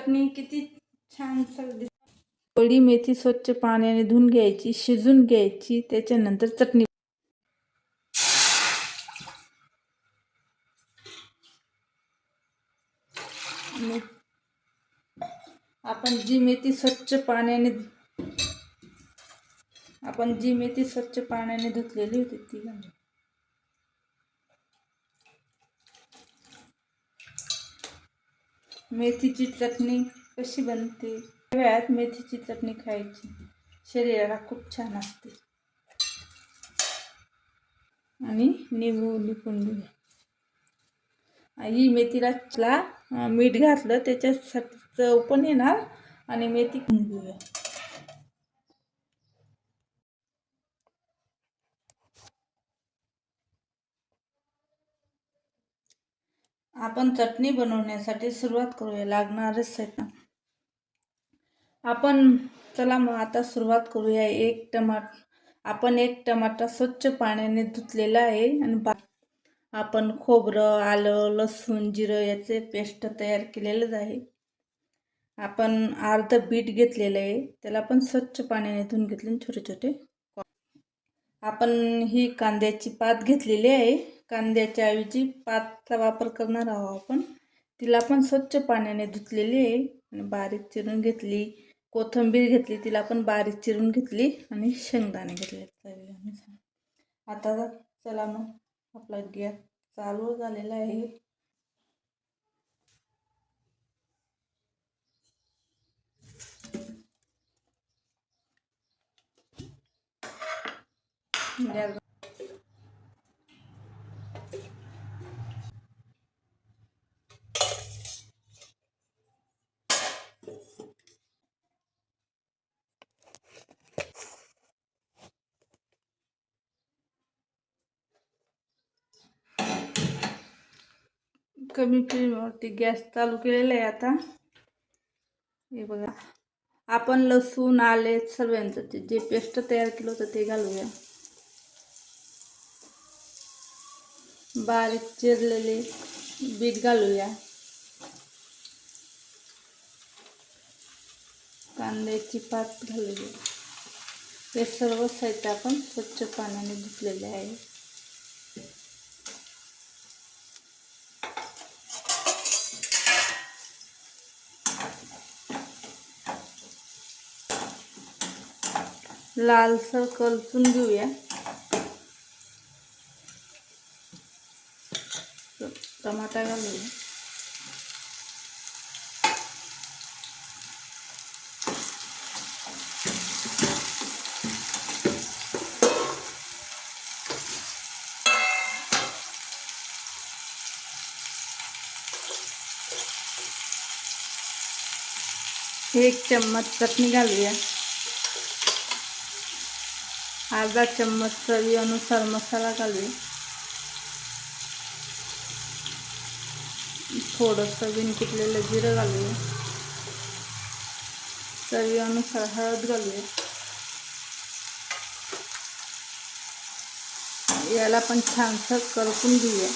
चटणी किती छान थोडी मेथी स्वच्छ पाण्याने धुवून घ्यायची, शिजून घ्यायची, त्याच्यानंतर चटणी. आपण जी मेथी स्वच्छ पाण्याने धुतलेली होती ती घालू. मेथीची चटणी कशी बनते? वेळात मेथीची चटणी खायची, शरीराला खूप छान असते. आणि निंबू निपून घेऊया. ही मेथीला मीठ घातलं त्याच्यासाठी चव पण येणार आणि मेथी घेऊया. आपण चटणी बनवण्यासाठी सुरुवात करूया. लागणारे साहित्य चला मग आता सुरुवात करूया. आपण एक टमाटा स्वच्छ पाण्याने धुतलेला आहे आणि आपण खोबरं, आलं, लसूण, जिरं याचे पेस्ट तयार केलेलंच आहे. आपण अर्ध बीट घेतलेलं आहे, त्याला पण स्वच्छ पाण्याने धुवून घेतले छोटे छोटे. आपण ही कांद्याची पात घेतलेली आहे. कांद्याच्या ऐवजी पातचा वापर करणार आहोत आपण. तिला पण स्वच्छ पाण्याने धुतलेली आहे आणि बारीक चिरून घेतली. कोथिंबीर घेतली, तिला पण बारीक चिरून घेतली आणि शेंगदाणे घेतले. आता चला मग आपला गॅस चालू झालेला आहे. कमी फ्लेमवरती गॅस चालू केलेला आहे. आता हे बघा, आपण लसूण, आले सर्वांचं जे पेस्ट तयार केलं होतं ते घालूया. बारीक चिरलेले बीट घालूया. कांद्याची पात घालूया. हे सर्व साहित्य आपण स्वच्छ पाण्याने धुतलेले आहे. लालसर कलसून घेऊया. टमाटा घालूया. एक चम्मच चटणी घालूया. अर्धा चम्मच चवीनुसार मसाला घालूया. थोडंसं बिन किटलेलं जिरं घालूया. चवीनुसार हळद घालूया. याला पण छानसं करपून घेऊया.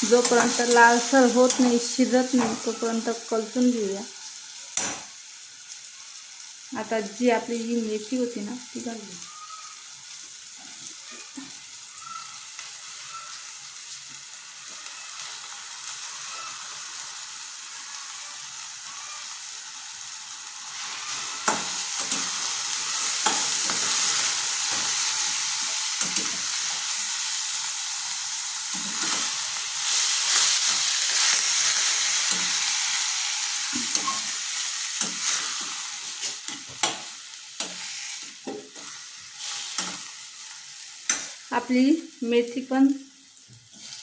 जोपर्यंत लालसर होत नाही, शिजत नाही, तोपर्यंत कलसून घेऊया. आता जी आपली जी मेथी होती ना ती घालूया. आपली मेथी पण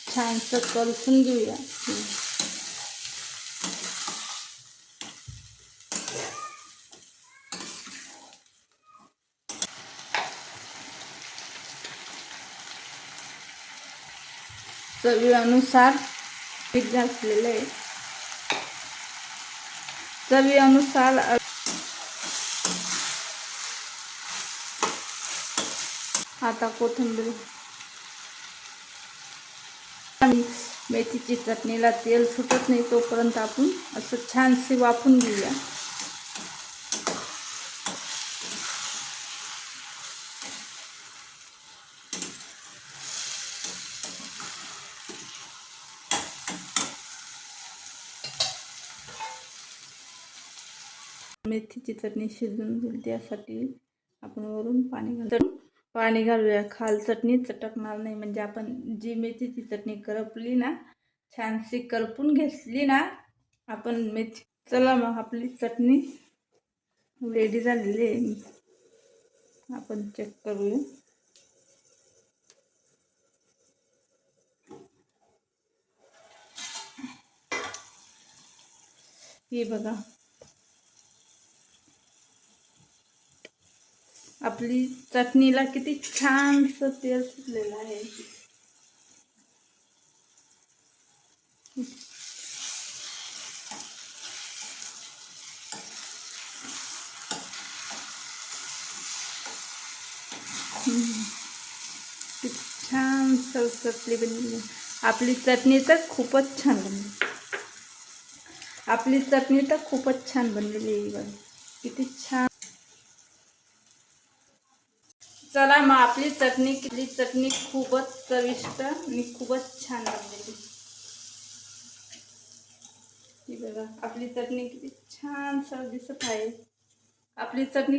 छानसं कलसून घेऊया. चवीनुसार मीठ घातलेलं आहे. चवीनुसार आता कोथिंबीर आणि मेथीची चटणीला तेल सुटत नाही तोपर्यंत आपण असं छानसे वाफून घेऊया. मेथीची चटणी शिजून घेईल त्यासाठी आपण वरून पाणी घालूया. खाल चटणी चटकणार नाही, म्हणजे आपण जी मेथीची चटणी करपली ना, छानशी करपून घेतली ना आपण मेथी. चला मग आपली चटणी रेडी झालेली आहे. आपण चेक करूया. हे बघा, आपली चटणीला किती छानसं तेल सुटलेलं आहे. किती छान चटणी बनली. आपली चटणी तर खूपच छान बनली. आपली चटणी तर खूपच छान बनलेली आहे बघा, किती छान. चला मग आपली चटणी खूपच चविष्ट आणि खूपच छान बनलेली. ही बघा, आपली चटणी किती छान सर दिसत आहे. आपली चटणी